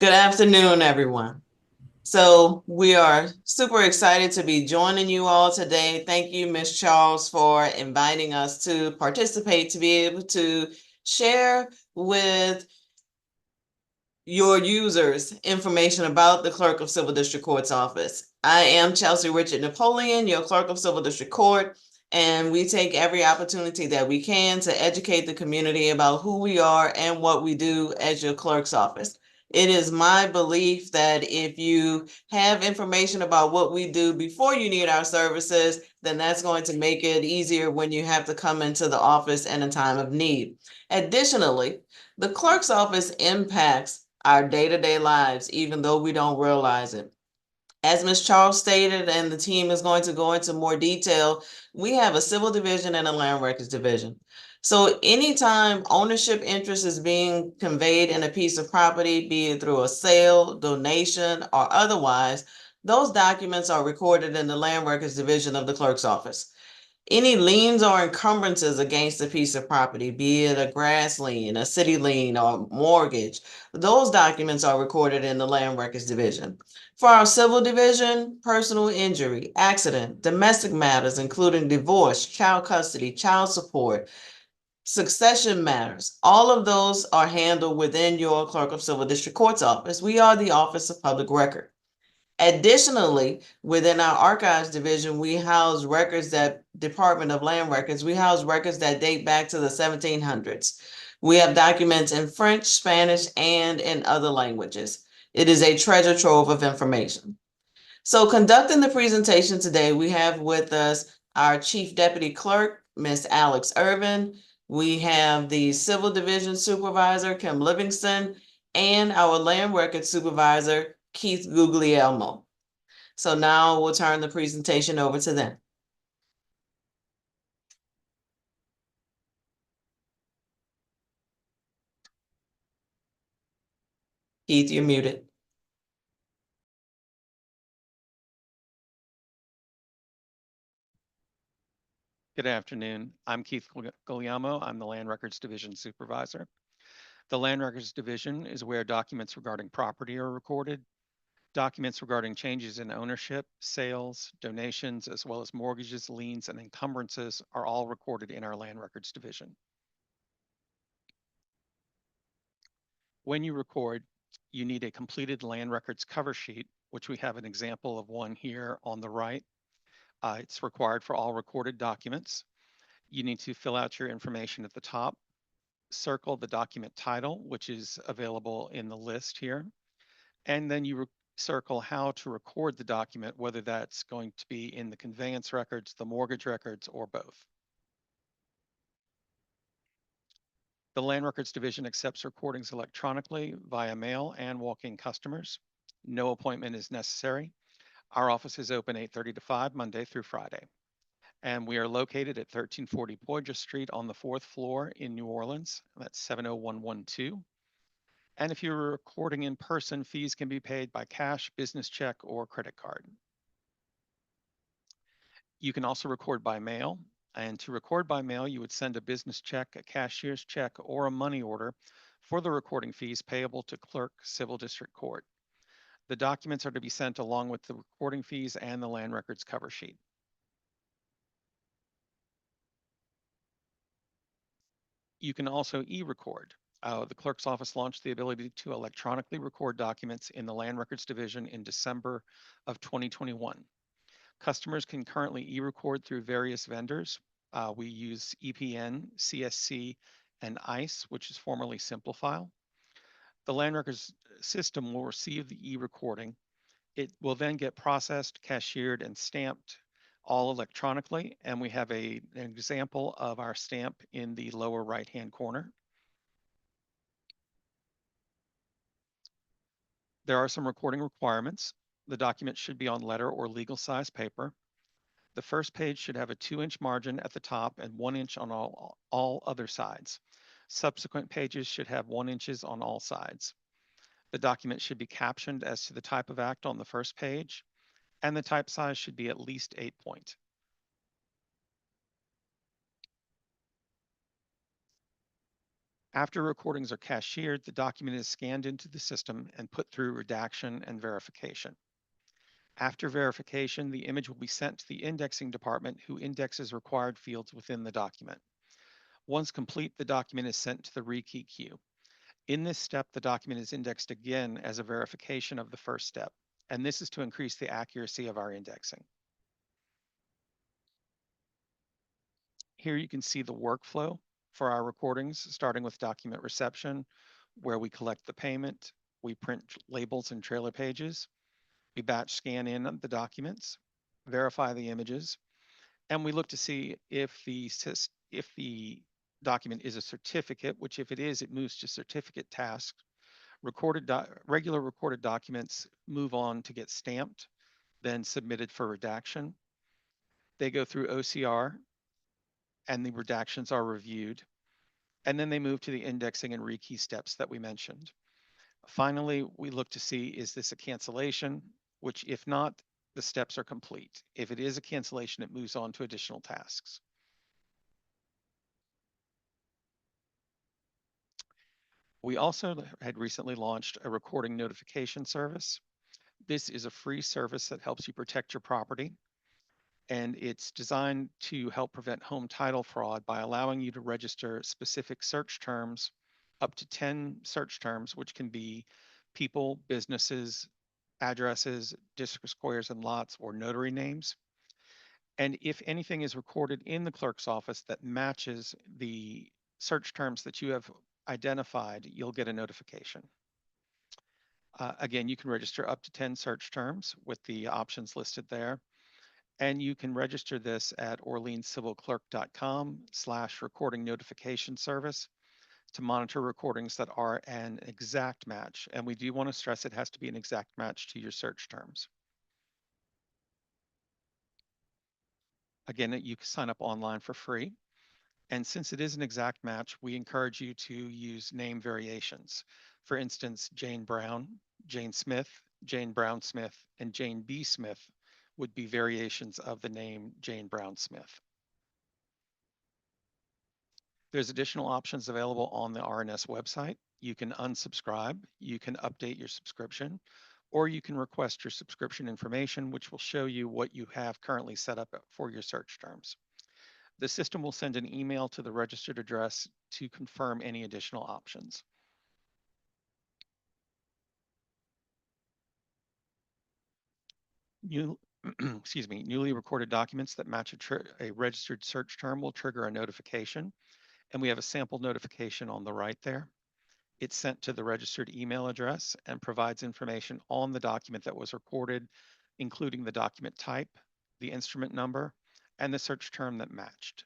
Good afternoon, everyone. So we are super excited to be joining you all today. Thank you, Ms. Charles, for inviting us to participate, to be able to share with your users information about the Clerk of Civil District Court's office. I am Chelsea Richard Napoleon, your Clerk of Civil District Court, and we take every opportunity that we can to educate the community about who we are and what we do as your clerk's office. It is my belief that if you have information about what we do before you need our services, then that's going to make it easier when you have to come into the office in a time of need. Additionally, the clerk's office impacts our day-to-day lives, even though we don't realize it. As Ms. Charles stated, and the team is going to go into more detail, we have a civil division and a land records division. So anytime ownership interest is being conveyed in a piece of property, be it through a sale, donation, or otherwise, those documents are recorded in the land records division of the clerk's office. Any liens or encumbrances against a piece of property, be it a grass lien, a city lien, or mortgage, those documents are recorded in the Land Records Division. For our civil division, personal injury, accident, domestic matters, including divorce, child custody, child support, succession matters, all of those are handled within your Clerk of Civil District Court's office. We are the Office of Public Record. Additionally, within our archives division, we house records that Department of Land Records, we house records that date back to the 1700s. We have documents in French, Spanish, and in other languages. It is a treasure trove of information. So conducting the presentation today, we have with us our Chief Deputy Clerk, Ms. Alex Irvin. We have the Civil Division Supervisor, Kim Livingston, and our Land Records Supervisor, Keith Guglielmo. So now we'll turn the presentation over to them. Keith, you're muted. Good afternoon. I'm Keith Guglielmo. I'm the Land Records Division Supervisor. The Land Records Division is where documents regarding property are recorded. Documents regarding changes in ownership, sales, donations, as well as mortgages, liens, and encumbrances are all recorded in our Land Records Division. When you record, you need a completed land records cover sheet, which we have an example of one here on the right. It's required for all recorded documents. You need to fill out your information at the top, circle the document title, which is available in the list here, and then you circle how to record the document, whether that's going to be in the conveyance records, the mortgage records, or both. The Land Records Division accepts recordings electronically via mail and walk-in customers. No appointment is necessary. Our office is open 8:30 to 5, Monday through Friday. And we are located at 1340 Poydras Street on the 4th floor in New Orleans. That's 70112. And if you're recording in person, fees can be paid by cash, business check, or credit card. You can also record by mail. And to record by mail, you would send a business check, a cashier's check, or a money order for the recording fees payable to Clerk Civil District Court. The documents are to be sent along with the recording fees and the land records cover sheet. You can also e-record. The clerk's office launched the ability to electronically record documents in the Land Records Division in December of 2021. Customers can currently e-record through various vendors. We use EPN, CSC, and ICE, which is formerly Simplifile. The Land Records system will receive the e-recording. It will then get processed, cashiered, and stamped all electronically, and we have an example of our stamp in the lower right-hand corner. There are some recording requirements. The document should be on letter or legal size paper. The first page should have a 2-inch margin at the top and 1 inch on all other sides. Subsequent pages should have 1 inches on all sides. The document should be captioned as to the type of act on the first page, and the type size should be at least 8 point. After recordings are cashiered, the document is scanned into the system and put through redaction and verification. After verification, the image will be sent to the indexing department, who indexes required fields within the document. Once complete, the document is sent to the rekey queue. In this step, the document is indexed again as a verification of the first step, and this is to increase the accuracy of our indexing. Here you can see the workflow for our recordings, starting with document reception, where we collect the payment, we print labels and trailer pages, we batch scan in the documents, verify the images, and we look to see if the document is a certificate, which if it is, it moves to certificate tasks. Regular recorded documents move on to get stamped, then submitted for redaction. They go through OCR and the redactions are reviewed, and then they move to the indexing and rekey steps that we mentioned. Finally, we look to see, is this a cancellation, which if not, the steps are complete. If it is a cancellation, it moves on to additional tasks. We also had recently launched a recording notification service. This is a free service that helps you protect your property, and it's designed to help prevent home title fraud by allowing you to register specific search terms, up to 10 search terms, which can be people, businesses, addresses, district squares and lots, or notary names. And if anything is recorded in the clerk's office that matches the search terms that you have identified, you'll get a notification. Again, you can register up to 10 search terms with the options listed there. And you can register this at orleanscivilclerk.com/recording notification service to monitor recordings that are an exact match. And we do want to stress it has to be an exact match to your search terms. Again, you can sign up online for free. And since it is an exact match, we encourage you to use name variations. For instance, Jane Brown, Jane Smith, Jane Brown Smith, and Jane B. Smith would be variations of the name Jane Brown Smith. There's additional options available on the RNS website. You can unsubscribe, you can update your subscription, or you can request your subscription information, which will show you what you have currently set up for your search terms. The system will send an email to the registered address to confirm any additional options. Newly recorded documents that match a registered search term will trigger a notification, and we have a sample notification on the right there. It's sent to the registered email address and provides information on the document that was recorded, including the document type, the instrument number, and the search term that matched.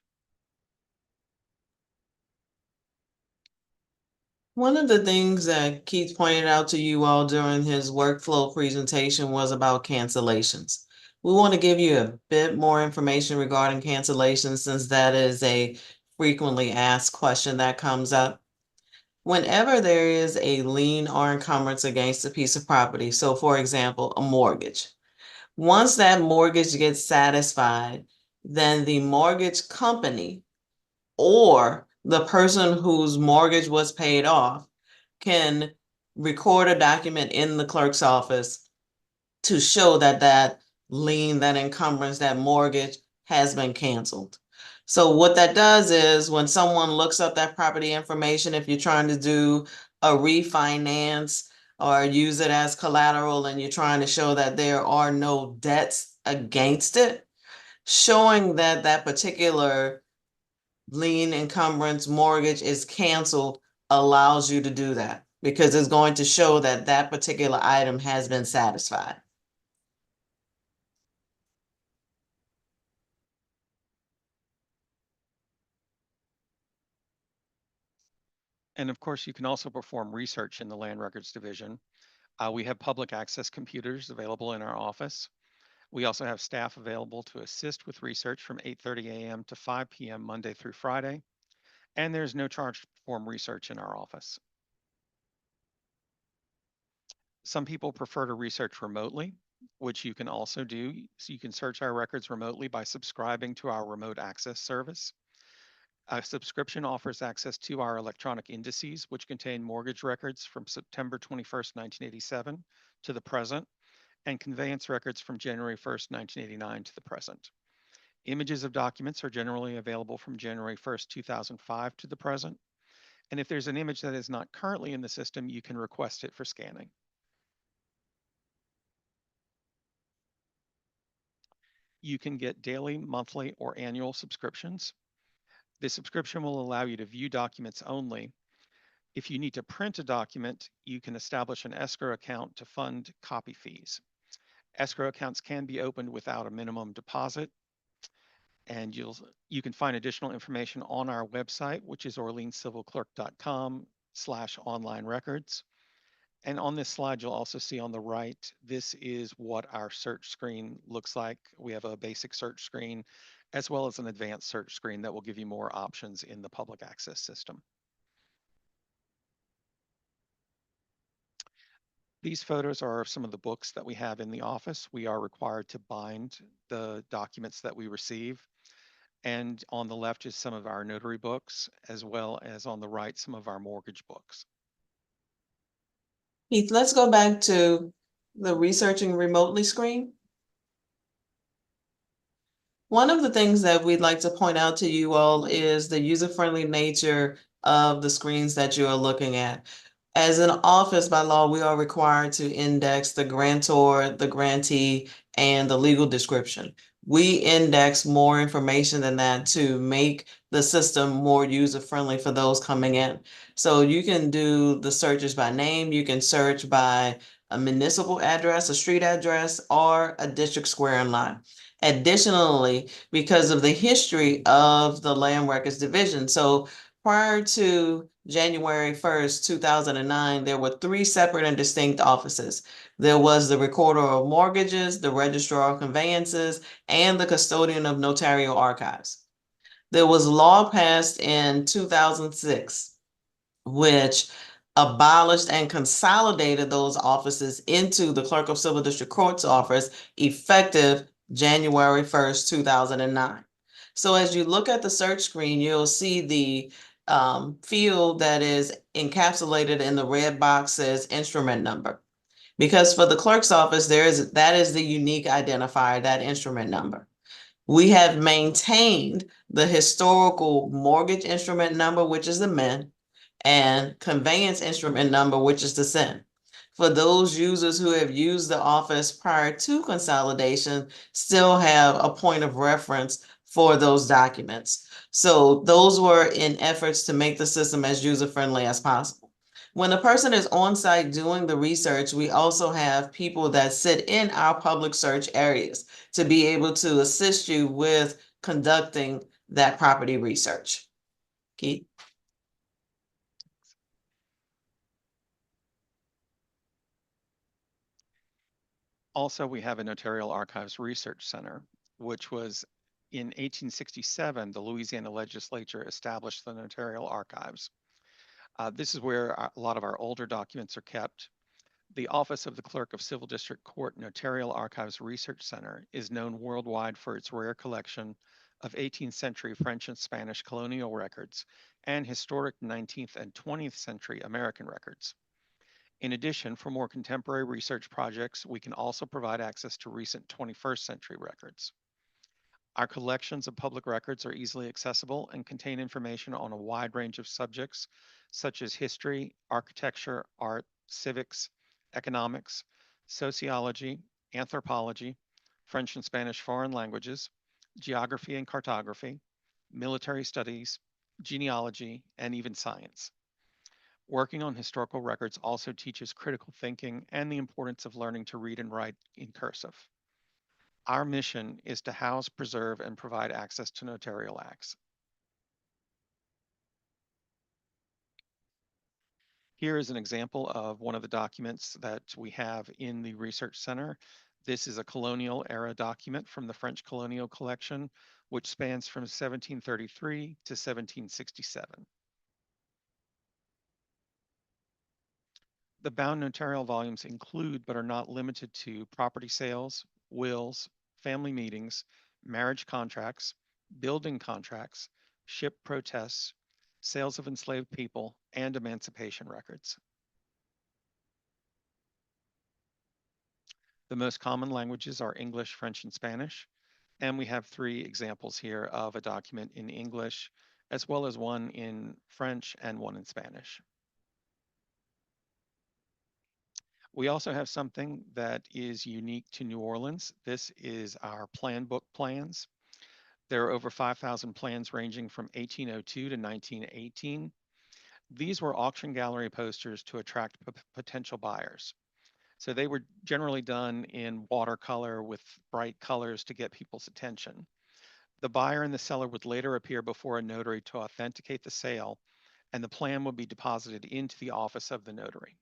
One of the things that Keith pointed out to you all during his workflow presentation was about cancellations. We want to give you a bit more information regarding cancellations, since that is a frequently asked question that comes up. Whenever there is a lien or encumbrance against a piece of property, so for example, a mortgage, once that mortgage gets satisfied, then the mortgage company or the person whose mortgage was paid off can record a document in the clerk's office to show that that lien, that encumbrance, that mortgage has been canceled. So what that does is when someone looks up that property information, if you're trying to do a refinance or use it as collateral and you're trying to show that there are no debts against it, showing that that particular lien, encumbrance, mortgage is canceled allows you to do that because it's going to show that that particular item has been satisfied. And of course, you can also perform research in the Land Records Division. We have public access computers available in our office. We also have staff available to assist with research from 8:30 a.m. to 5 p.m. Monday through Friday. And there's no charge to perform research in our office. Some people prefer to research remotely, which you can also do. So you can search our records remotely by subscribing to our remote access service. A subscription offers access to our electronic indices, which contain mortgage records from September 21st, 1987 to the present, and conveyance records from January 1st, 1989 to the present. Images of documents are generally available from January 1st, 2005 to the present. And if there's an image that is not currently in the system, you can request it for scanning. You can get daily, monthly, or annual subscriptions. This subscription will allow you to view documents only. If you need to print a document, you can establish an escrow account to fund copy fees. Escrow accounts can be opened without a minimum deposit, and you can find additional information on our website, which is orleanscivilclerk.com/online records. And on this slide, you'll also see on the right, this is what our search screen looks like. We have a basic search screen as well as an advanced search screen that will give you more options in the public access system. These photos are some of the books that we have in the office. We are required to bind the documents that we receive. And on the left is some of our notary books, as well as on the right, some of our mortgage books. Keith, let's go back to the researching remotely screen. One of the things that we'd like to point out to you all is the user-friendly nature of the screens that you are looking at. As an office by law, we are required to index the grantor, the grantee, and the legal description. We index more information than that to make the system more user-friendly for those coming in. So you can do the searches by name, you can search by a municipal address, a street address, or a district square and lot. Additionally, because of the history of the Land Records Division, so prior to January 1st, 2009, there were three separate and distinct offices. There was the Recorder of Mortgages, the Registrar of Conveyances, and the Custodian of Notarial Archives. There was law passed in 2006, which abolished and consolidated those offices into the Clerk of Civil District Court's office effective January 1st, 2009. So as you look at the search screen, you'll see the field that is encapsulated in the red box says instrument number. Because for the clerk's office, that is the unique identifier, that instrument number. We have maintained the historical mortgage instrument number, which is the MIN, and conveyance instrument number, which is the SIN. For those users who have used the office prior to consolidation, still have a point of reference for those documents. So those were in efforts to make the system as user-friendly as possible. When a person is on site doing the research, we also have people that sit in our public search areas to be able to assist you with conducting that property research. Keith? Also, we have a Notarial Archives Research Center, which was in 1867, the Louisiana legislature established the Notarial Archives. This is where a lot of our older documents are kept. The Office of the Clerk of Civil District Court Notarial Archives Research Center is known worldwide for its rare collection of 18th century French and Spanish colonial records and historic 19th and 20th century American records. In addition, for more contemporary research projects, we can also provide access to recent 21st century records. Our collections of public records are easily accessible and contain information on a wide range of subjects, such as history, architecture, art, civics, economics, sociology, anthropology, French and Spanish foreign languages, geography and cartography, military studies, genealogy, and even science. Working on historical records also teaches critical thinking and the importance of learning to read and write in cursive. Our mission is to house, preserve, and provide access to notarial acts. Here is an example of one of the documents that we have in the Research Center. This is a colonial era document from the French colonial collection, which spans from 1733 to 1767. The bound notarial volumes include, but are not limited to, property sales, wills, family meetings, marriage contracts, building contracts, ship protests, sales of enslaved people, and emancipation records. The most common languages are English, French, and Spanish. And we have 3 examples here of a document in English, as well as one in French and one in Spanish. We also have something that is unique to New Orleans. This is our plan book plans. There are over 5,000 plans ranging from 1802 to 1918. These were auction gallery posters to attract potential buyers. So they were generally done in watercolor with bright colors to get people's attention. The buyer and the seller would later appear before a notary to authenticate the sale, and the plan would be deposited into the office of the notary.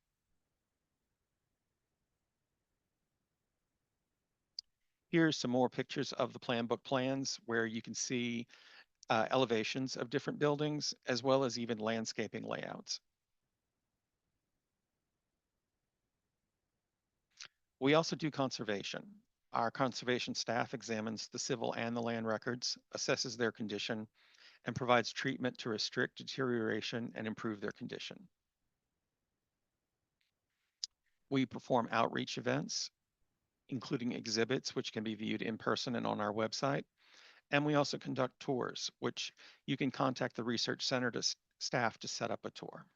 Here's some more pictures of the plan book plans where you can see elevations of different buildings, as well as even landscaping layouts. We also do conservation. Our conservation staff examines the civil and the land records, assesses their condition, and provides treatment to restrict deterioration and improve their condition. We perform outreach events, including exhibits, which can be viewed in person and on our website. And we also conduct tours, which you can contact the research center staff to set up a tour.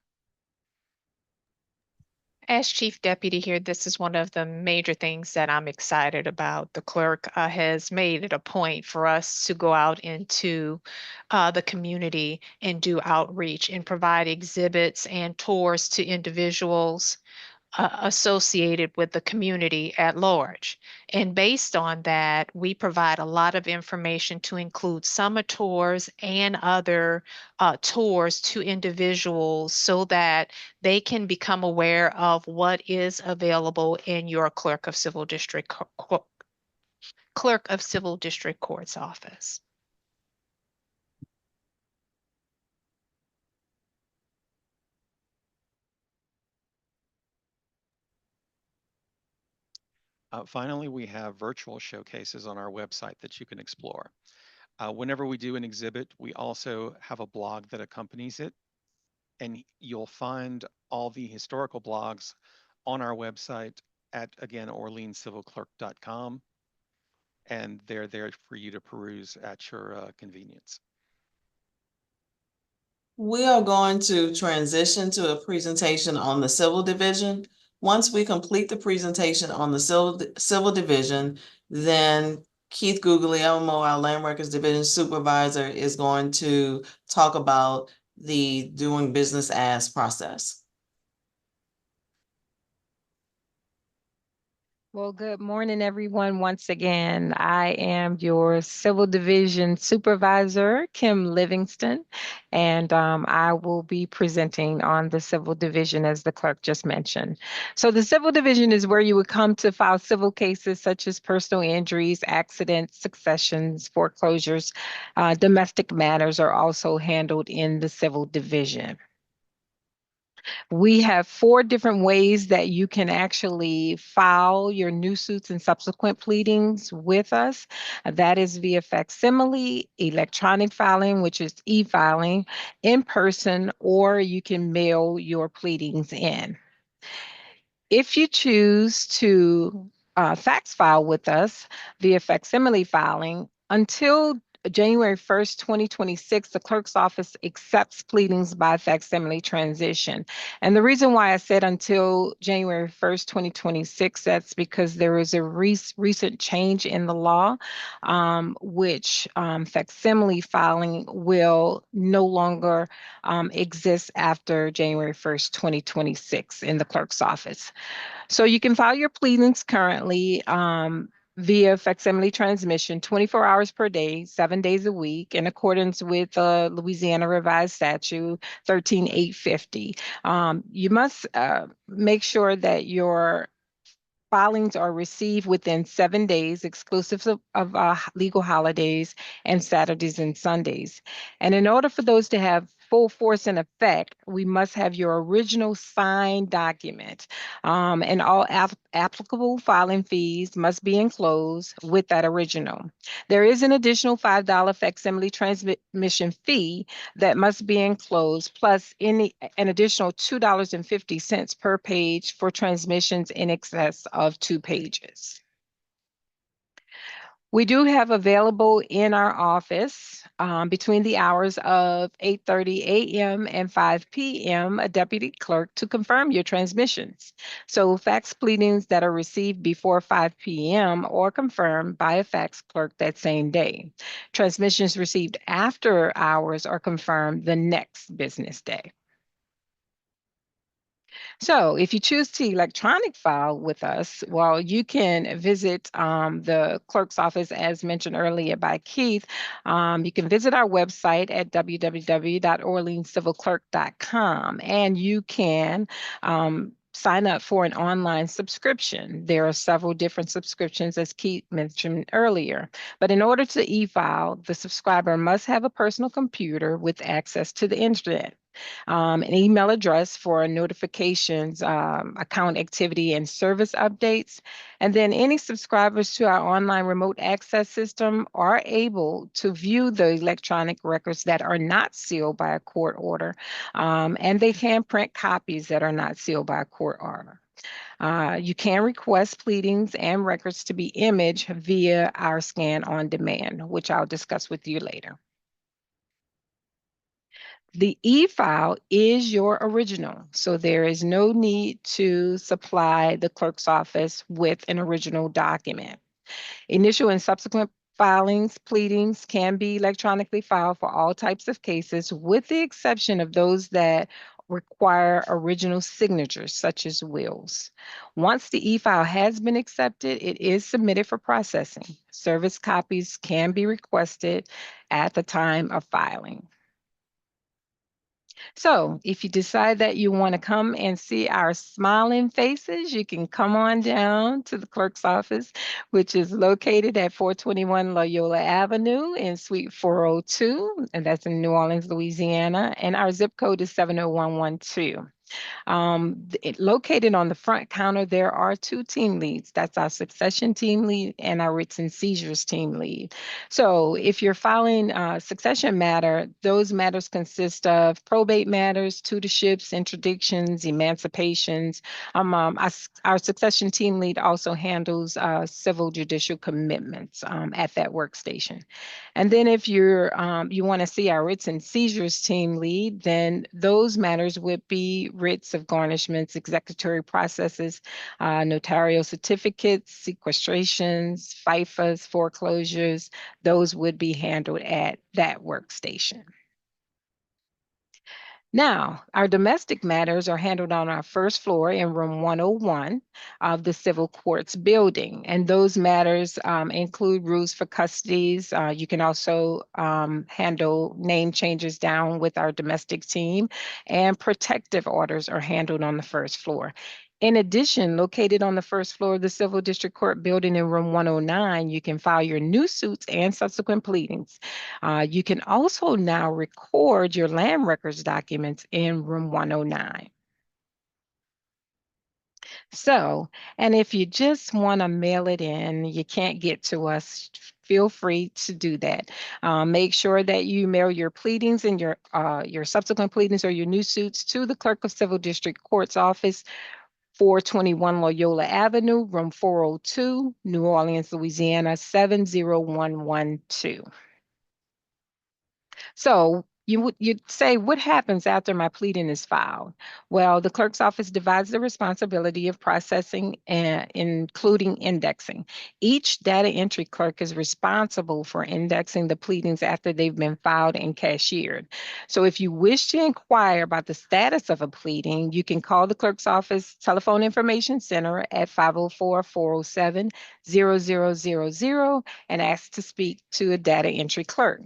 As Chief Deputy here, this is one of the major things that I'm excited about. The clerk has made it a point for us to go out into the community and do outreach and provide exhibits and tours to individuals associated with the community at large. And based on that, we provide a lot of information to include summer tours and other tours to individuals so that they can become aware of what is available in your clerk of civil district court's office. Finally, we have virtual showcases on our website that you can explore. Whenever we do an exhibit, we also have a blog that accompanies it, and you'll find all the historical blogs on our website at, again, orleanscivilclerk.com, and they're there for you to peruse at your convenience. We are going to transition to a presentation on the civil division. Once we complete the presentation on the civil division, then Keith Guglielmo, our Land Records Division Supervisor, is going to talk about the doing business as process. Well, good morning, everyone. Once again, I am your Civil Division Supervisor, Kim Livingston, and I will be presenting on the Civil Division as the clerk just mentioned. So the Civil Division is where you would come to file civil cases such as personal injuries, accidents, successions, foreclosures. Domestic matters are also handled in the Civil Division. We have 4 different ways that you can actually file your new suits and subsequent pleadings with us. That is via facsimile, electronic filing, which is e-filing, in person, or you can mail your pleadings in. If you choose to fax file with us via facsimile filing, until January 1st, 2026, the clerk's office accepts pleadings by facsimile transition. And the reason why I said until January 1st, 2026, that's because there is a recent change in the law, which facsimile filing will no longer exist after January 1st, 2026 in the clerk's office. So you can file your pleadings currently via facsimile transmission 24 hours per day, 7 days a week, in accordance with Louisiana Revised Statute 13850. You must make sure that your filings are received within 7 days, exclusive of legal holidays and Saturdays and Sundays. And in order for those to have full force and effect, we must have your original signed document. And all applicable filing fees must be enclosed with that original. There is an additional $5 facsimile transmission fee that must be enclosed, plus an additional $2.50 per page for transmissions in excess of 2 pages. We do have available in our office between the hours of 8:30 a.m. and 5 p.m. a deputy clerk to confirm your transmissions. So fax pleadings that are received before 5 p.m. or confirmed by a fax clerk that same day. Transmissions received after hours are confirmed the next business day. So if you choose to electronic file with us, well, you can visit the clerk's office, as mentioned earlier by Keith. You can visit our website at www.orleanscivilclerk.com, and you can sign up for an online subscription. There are several different subscriptions, as Keith mentioned earlier. But in order to e-file, the subscriber must have a personal computer with access to the internet. An email address for notifications, account activity, and service updates. And then any subscribers to our online remote access system are able to view the electronic records that are not sealed by a court order, and they can print copies that are not sealed by a court order. You can request pleadings and records to be imaged via our scan on demand, which I'll discuss with you later. The e-file is your original, so there is no need to supply the clerk's office with an original document. Initial and subsequent filings, pleadings can be electronically filed for all types of cases, with the exception of those that require original signatures, such as wills. Once the e-file has been accepted, it is submitted for processing. Service copies can be requested at the time of filing. So if you decide that you want to come and see our smiling faces, you can come on down to the clerk's office, which is located at 421 Loyola Avenue in Suite 402, and that's in New Orleans, Louisiana, and our zip code is 70112. Located on the front counter, there are 2 team leads. That's our succession team lead and our writs and seizures team lead. So if you're filing a succession matter, those matters consist of probate matters, tutorships, interdictions, emancipations. Our succession team lead also handles civil judicial commitments at that workstation. And then if you want to see our writs and seizures team lead, then those matters would be writs of garnishments, executory processes, notarial certificates, sequestrations, FIFAs, foreclosures. Those would be handled at that workstation. Now, our domestic matters are handled on our first floor in room 101 of the Civil Courts building. And those matters include rules for custodies. You can also handle name changes down with our domestic team, and protective orders are handled on the first floor. In addition, located on the first floor of the Civil District Court building in room 109, you can file your new suits and subsequent pleadings. You can also now record your land records documents in room 109. So, and if you just want to mail it in, you can't get to us, feel free to do that. Make sure that you mail your pleadings and your subsequent pleadings or your new suits to the Clerk of Civil District Court's office, 421 Loyola Avenue, room 402, New Orleans, Louisiana, 70112. So you'd say, what happens after my pleading is filed? Well, the clerk's office divides the responsibility of processing, including indexing. Each data entry clerk is responsible for indexing the pleadings after they've been filed and cashiered. So if you wish to inquire about the status of a pleading, you can call the clerk's office telephone information center at 504-407-0000 and ask to speak to a data entry clerk.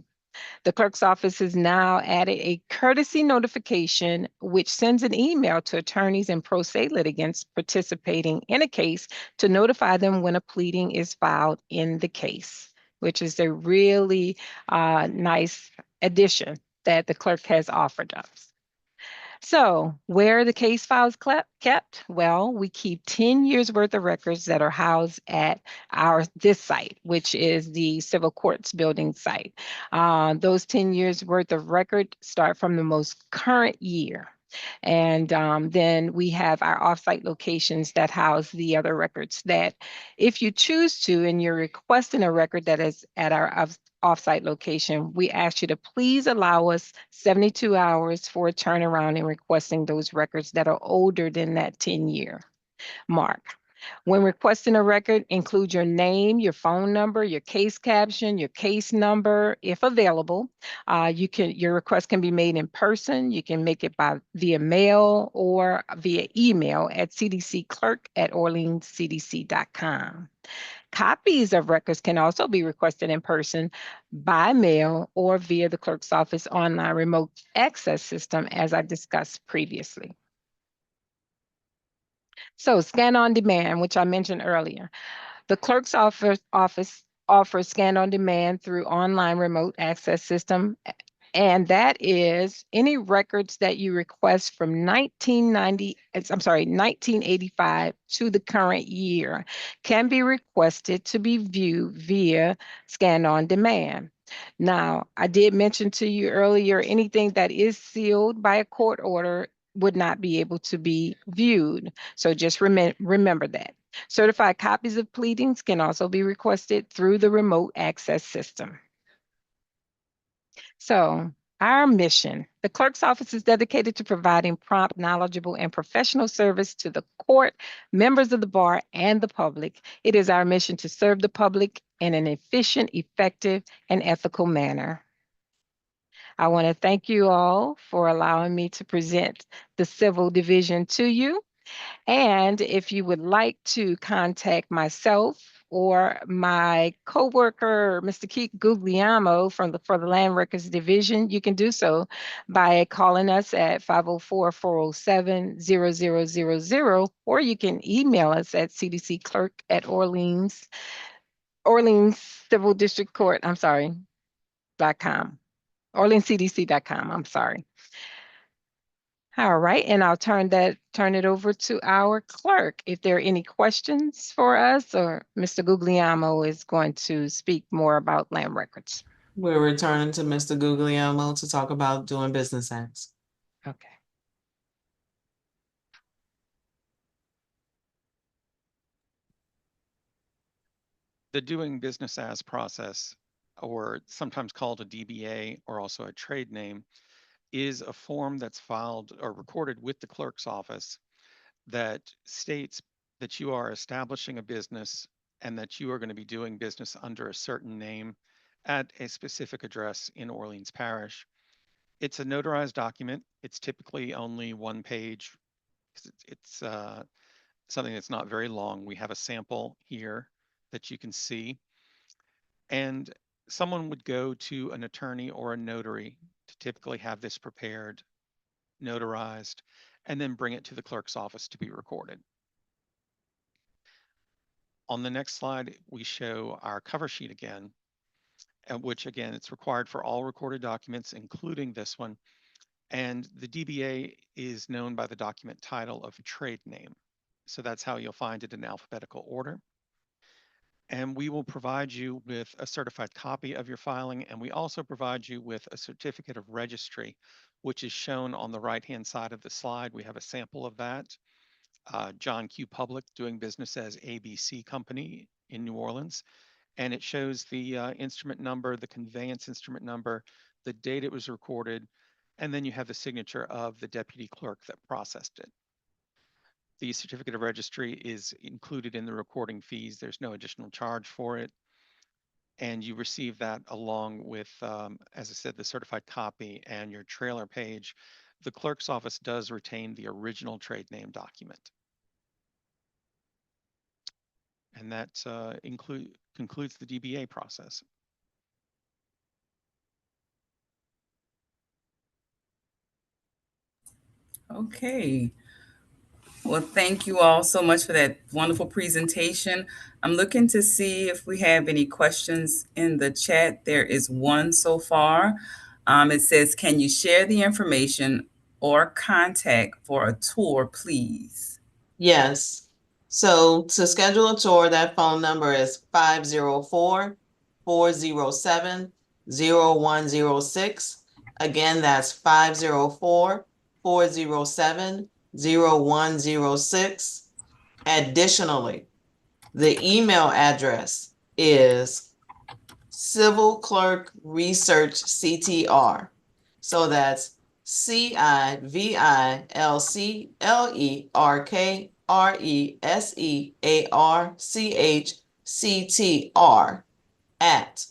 The clerk's office has now added a courtesy notification, which sends an email to attorneys and pro se litigants participating in a case to notify them when a pleading is filed in the case, which is a really nice addition that the clerk has offered us. So, where are the case files kept? Well, we keep 10 years worth of records that are housed at this site, which is the civil courts building site. Those 10 years worth of record start from the most current year. And then we have our offsite locations that house the other records that, if you choose to, and you're requesting a record that is at our offsite location, we ask you to please allow us 72 hours for a turnaround in requesting those records that are older than that 10-year mark. When requesting a record, include your name, your phone number, your case caption, your case number, if available. Your request can be made in person. You can make it via mail or via email at cdcclerk@orleanscdc.com. Copies of records can also be requested in person, by mail, or via the clerk's office online remote access system, as I discussed previously. So, scan on demand, which I mentioned earlier. The clerk's office offers scan on demand through online remote access system. And that is any records that you request from 1985 to the current year can be requested to be viewed via scan on demand. Now, I did mention to you earlier, anything that is sealed by a court order would not be able to be viewed. So just remember that. Certified copies of pleadings can also be requested through the remote access system. So, our mission, the clerk's office is dedicated to providing prompt, knowledgeable, and professional service to the court, members of the bar, and the public. It is our mission to serve the public in an efficient, effective, and ethical manner. I want to thank you all for allowing me to present the civil division to you. And if you would like to contact myself or my coworker, Mr. Keith Guglielmo for the Land Records Division, you can do so by calling us at 504-407-0000, or you can email us at Orleans Civil District Court, .com, OrleansCDC.com, I'm sorry. All right, and I'll turn it over to our clerk. If there are any questions for us, or Mr. Guglielmo is going to speak more about land records. We're returning to Mr. Guglielmo to talk about doing business acts. Okay. The doing business as process, or sometimes called a DBA or also a trade name, is a form that's filed or recorded with the clerk's office that states that you are establishing a business and that you are going to be doing business under a certain name at a specific address in Orleans Parish. It's a notarized document. It's typically only one page because it's something that's not very long. We have a sample here that you can see. And someone would go to an attorney or a notary to typically have this prepared, notarized, and then bring it to the clerk's office to be recorded. On the next slide, we show our cover sheet again, which again, it's required for all recorded documents, including this one. And the DBA is known by the document title of trade name. So that's how you'll find it in alphabetical order. And we will provide you with a certified copy of your filing. And we also provide you with a certificate of registry, which is shown on the right-hand side of the slide. We have a sample of that. John Q. Public, doing business as ABC Company in New Orleans. And it shows the instrument number, the conveyance instrument number, the date it was recorded, and then you have the signature of the deputy clerk that processed it. The certificate of registry is included in the recording fees. There's no additional charge for it. And you receive that along with, as I said, the certified copy and your trailer page. The clerk's office does retain the original trade name document. And that concludes the DBA process. Okay. Well, thank you all so much for that wonderful presentation. I'm looking to see if we have any questions in the chat. There is one so far. It says, can you share the information or contact for a tour, please? Yes. So to schedule a tour, that phone number is 504-407-0106. Again, that's 504-407-0106. Additionally, the email address is Civil Clerk Research CTR. So that's CIVILCLERCRESEARCHCTR at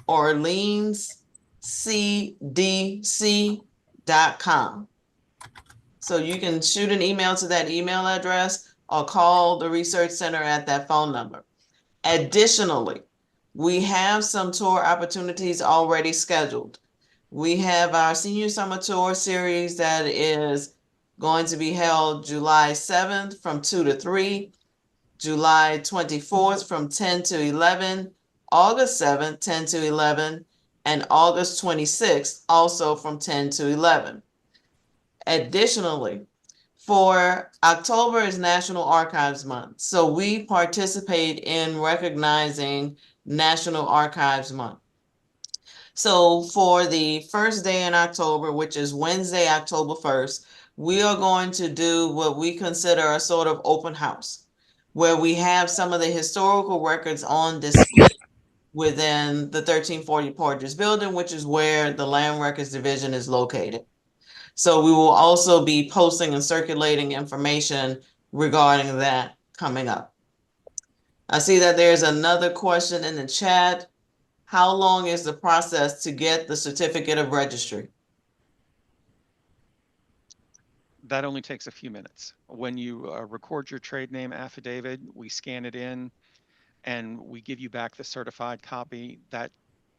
OrleansCDC.com. So you can shoot an email to that email address or call the Research Center at that phone number. Additionally, we have some tour opportunities already scheduled. We have our senior summer tour series that is going to be held July 7th from 2 to 3, July 24th from 10 to 11, August 7th, 10 to 11, and August 26th, also from 10 to 11. Additionally, for October is National Archives Month, so we participate in recognizing National Archives Month. So for the first day in October, which is Wednesday, October 1st, we are going to do what we consider a sort of open house, where we have some of the historical records on display within the 1340 Partridge Building, which is where the Land Records Division is located. So we will also be posting and circulating information regarding that coming up. I see that there's another question in the chat. How long is the process to get the certificate of registry? That only takes a few minutes. When you record your trade name affidavit, we scan it in and we give you back the certified copy. That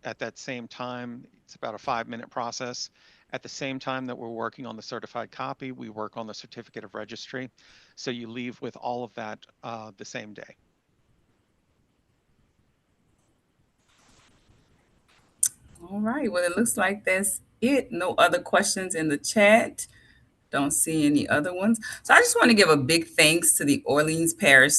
at that same time, it's about a 5-minute process. At the same time that we're working on the certified copy, we work on the certificate of registry. So you leave with all of that the same day. All right. Well, it looks like that's it. No other questions in the chat. Don't see any other ones. So I just want to give a big thanks to the Orleans Parish